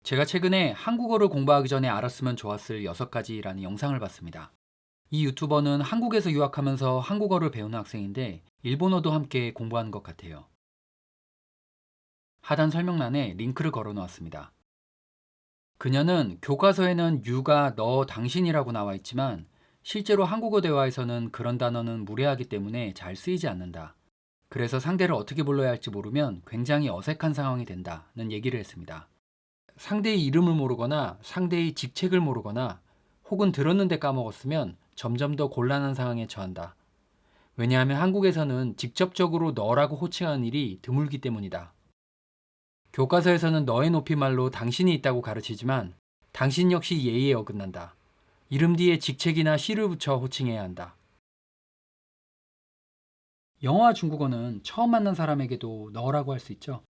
제가 최근에 한국어를 공부하기 전에 알았으면 좋았을 6가지라는 영상을 봤습니다. 이 유튜버는 한국에서 유학하면서 한국어를 배우는 학생인데 일본어도 함께 공부하는 것 같아요. 하단 설명란에 링크를 걸어 놓았습니다. 그녀는 교과서에는 유가 너 당신이라고 나와 있지만 실제로 한국어 대화에서는 그런 단어는 무례하기 때문에 잘 쓰이지 않는다. 그래서 상대를 어떻게 불러야 할지 모르면 굉장히 어색한 상황이 된다는 얘기를 했습니다. 상대의 이름을 모르거나 상대의 직책을 모르거나 혹은 들었는데 까먹었으면 점점 더 곤란한 상황에 처한다. 왜냐하면 한국에서는 직접적으로 너라고 호칭하는 일이 드물기 때문이다. 교과서에서는 너의 높임말로 당신이 있다고 가르치지만 당신 역시 예의에 어긋난다. 이름 뒤에 직책이나 시를 붙여 호칭해야 한다. 영어와 중국어는 처음 만난 사람에게도 너라고 할 수 있죠.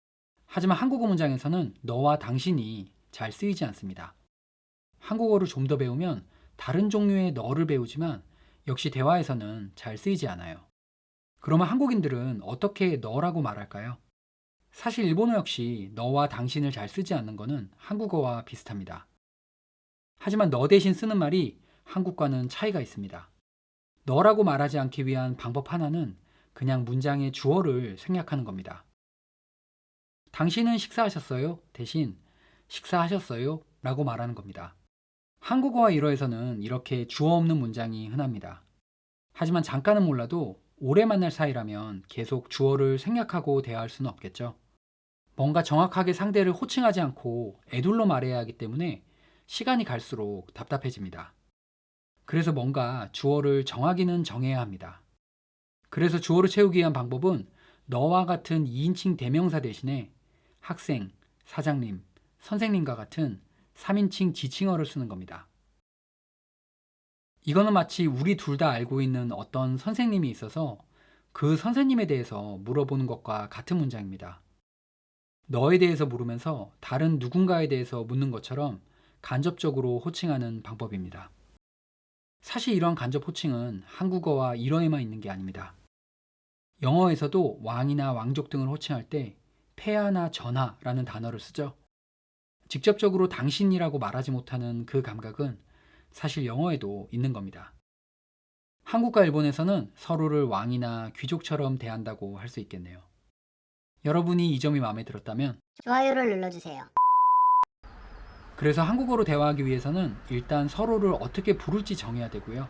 하지만 한국어 문장에서는 너와 당신이 잘 쓰이지 않습니다. 한국어를 좀 더 배우면 다른 종류의 너를 배우지만 역시 대화에서는 잘 쓰이지 않아요. 그러면 한국인들은 어떻게 너라고 말할까요? 사실 일본어 역시 너와 당신을 잘 쓰지 않는 것은 한국어와 비슷합니다. 하지만 너 대신 쓰는 말이 한국과는 차이가 있습니다. 너라고 말하지 않기 위한 방법 하나는 그냥 문장의 주어를 생략하는 겁니다. 당신은 식사하셨어요? 대신 식사하셨어요? 라고 말하는 겁니다. 한국어와 일어에서는 이렇게 주어 없는 문장이 흔합니다. 하지만 잠깐은 몰라도 오래 만날 사이라면 계속 주어를 생략하고 대화할 수는 없겠죠. 뭔가 정확하게 상대를 호칭하지 않고 애둘러 말해야 하기 때문에 시간이 갈수록 답답해집니다. 그래서 뭔가 주어를 정하기는 정해야 합니다. 그래서 주어를 채우기 위한 방법은 너와 같은 2인칭 대명사 대신에 학생, 사장님, 선생님과 같은 3인칭 지칭어를 쓰는 겁니다. 이거는 마치 우리 둘 다 알고 있는 어떤 선생님이 있어서 그 선생님에 대해서 물어보는 것과 같은 문장입니다. 너에 대해서 물으면서 다른 누군가에 대해서 묻는 것처럼 간접적으로 호칭하는 방법입니다. 사실 이러한 간접 호칭은 한국어와 일어에만 있는 게 아닙니다. 영어에서도 왕이나 왕족 등을 호칭할 때 폐하나 전하라는 단어를 쓰죠. 직접적으로 당신이라고 말하지 못하는 그 감각은 사실 영어에도 있는 겁니다. 한국과 일본에서는 서로를 왕이나 귀족처럼 대한다고 할 수 있겠네요. 여러분이 이 점이 마음에 들었다면 좋아요를 눌러주세요. 그래서 한국어로 대화하기 위해서는 일단 서로를 어떻게 부를지 정해야 되고요.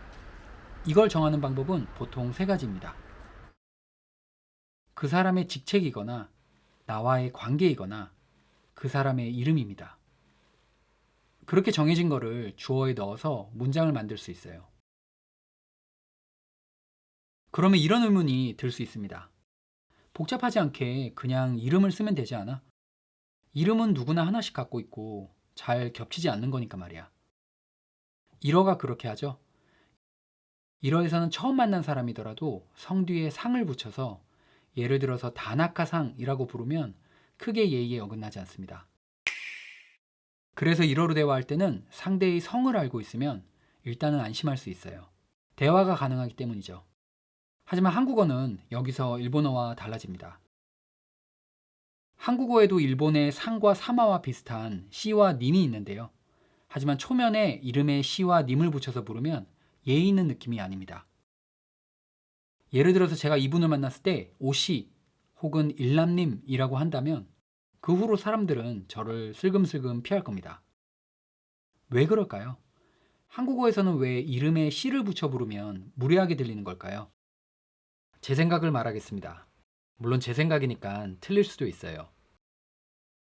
이걸 정하는 방법은 보통 3가지입니다. 그 사람의 직책이거나 나와의 관계이거나 그 사람의 이름입니다. 그렇게 정해진 거를 주어에 넣어서 문장을 만들 수 있어요. 그러면 이런 의문이 들 수 있습니다. 복잡하지 않게 그냥 이름을 쓰면 되지 않아? 이름은 누구나 하나씩 갖고 있고 잘 겹치지 않는 거니까 말이야. 일어가 그렇게 하죠. 일어에서는 처음 만난 사람이더라도 성 뒤에 상을 붙여서 예를 들어서 다나카상이라고 부르면 크게 예의에 어긋나지 않습니다. 그래서 일어로 대화할 때는 상대의 성을 알고 있으면 일단은 안심할 수 있어요. 대화가 가능하기 때문이죠. 하지만 한국어는 여기서 일본어와 달라집니다. 한국어에도 일본의 상과 사마와 비슷한 시와 님이 있는데요. 하지만 초면에 이름에 시와 님을 붙여서 부르면 예의 있는 느낌이 아닙니다. 예를 들어서 제가 이분을 만났을 때 오씨 혹은 일남님이라고 한다면 그 후로 사람들은 저를 슬금슬금 피할 겁니다. 왜 그럴까요? 한국어에서는 왜 이름에 씨를 붙여 부르면 무례하게 들리는 걸까요? 제 생각을 말하겠습니다. 물론 제 생각이니까 틀릴 수도 있어요.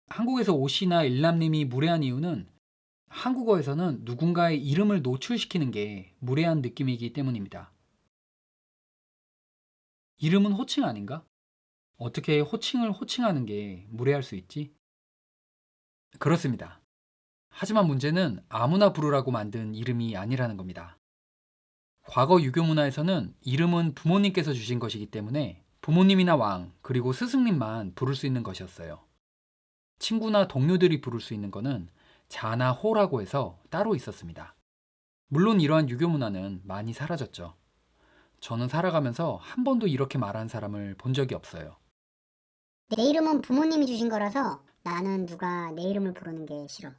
한국에서 오씨나 일남님이 무례한 이유는 한국어에서는 누군가의 이름을 노출시키는 게 무례한 느낌이기 때문입니다. 이름은 호칭 아닌가? 어떻게 호칭을 호칭하는 게 무례할 수 있지? 그렇습니다. 하지만 문제는 아무나 부르라고 만든 이름이 아니라는 겁니다. 과거 유교 문화에서는 이름은 부모님께서 주신 것이기 때문에 부모님이나 왕, 그리고 스승님만 부를 수 있는 것이었어요. 친구나 동료들이 부를 수 있는 거는 자나 호라고 해서 따로 있었습니다. 물론 이러한 유교 문화는 많이 사라졌죠. 저는 살아가면서 한 번도 이렇게 말하는 사람을 본 적이 없어요. 내 이름은 부모님이 주신 거라서 나는 누가 내 이름을 부르는 게 싫어.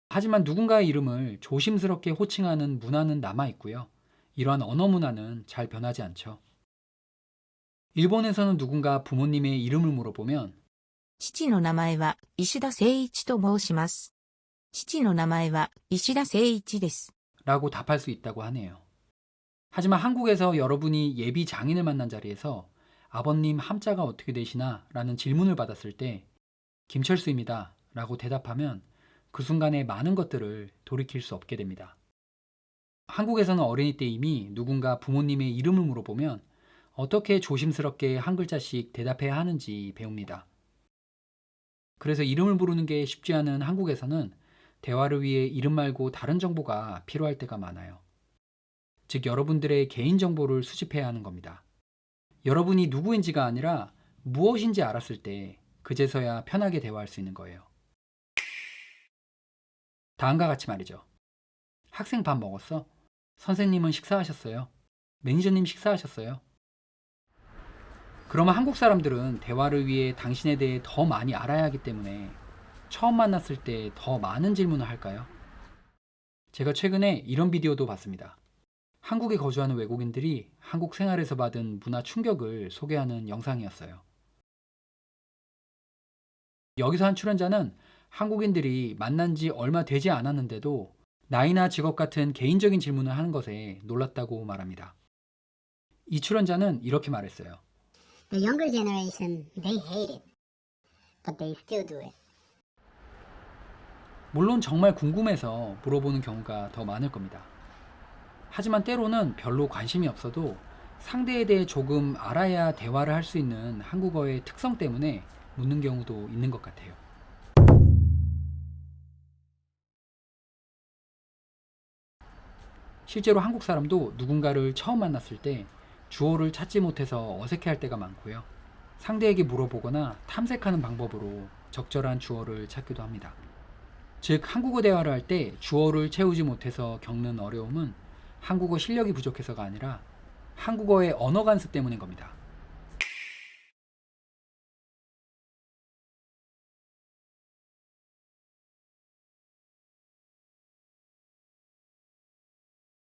하지만 누군가의 이름을 조심스럽게 호칭하는 문화는 남아 있고요. 이러한 언어 문화는 잘 변하지 않죠. 일본에서는 누군가 부모님의 이름을 물어보면 父の名前は石田誠一と申します。父の名前は石田誠一です。 라고 답할 수 있다고 하네요. 하지만 한국에서 여러분이 예비 장인을 만난 자리에서 아버님 함자가 어떻게 되시나? 라는 질문을 받았을 때 김철수입니다. 라고 대답하면 그 순간에 많은 것들을 돌이킬 수 없게 됩니다. 한국에서는 어린이 때 이미 누군가 부모님의 이름을 물어보면 어떻게 조심스럽게 한 글자씩 대답해야 하는지 배웁니다. 그래서 이름을 부르는 게 쉽지 않은 한국에서는 대화를 위해 이름 말고 다른 정보가 필요할 때가 많아요. 즉, 여러분들의 개인정보를 수집해야 하는 겁니다. 여러분이 누구인지가 아니라 무엇인지 알았을 때 그제서야 편하게 대화할 수 있는 거예요. 다음과 같이 말이죠. 학생 밥 먹었어? 선생님은 식사하셨어요? 매니저님 식사하셨어요? 그러면 한국 사람들은 대화를 위해 당신에 대해 더 많이 알아야 하기 때문에 처음 만났을 때 더 많은 질문을 할까요? 제가 최근에 이런 비디오도 봤습니다. 한국에 거주하는 외국인들이 한국 생활에서 받은 문화 충격을 소개하는 영상이었어요. 여기서 한 출연자는 한국인들이 만난 지 얼마 되지 않았는데도 나이나 직업 같은 개인적인 질문을 하는 것에 놀랐다고 말합니다. 이 출연자는 이렇게 말했어요. The younger generation, they hate it. But they still do it. 물론 정말 궁금해서 물어보는 경우가 더 많을 겁니다. 하지만 때로는 별로 관심이 없어도 상대에 대해 조금 알아야 대화를 할 수 있는 한국어의 특성 때문에 묻는 경우도 있는 것 같아요. 실제로 한국 사람도 누군가를 처음 만났을 때 주어를 찾지 못해서 어색해할 때가 많고요. 상대에게 물어보거나 탐색하는 방법으로 적절한 주어를 찾기도 합니다. 즉, 한국어 대화를 할 때 주어를 채우지 못해서 겪는 어려움은 한국어 실력이 부족해서가 아니라 한국어의 언어 간습 때문인 겁니다.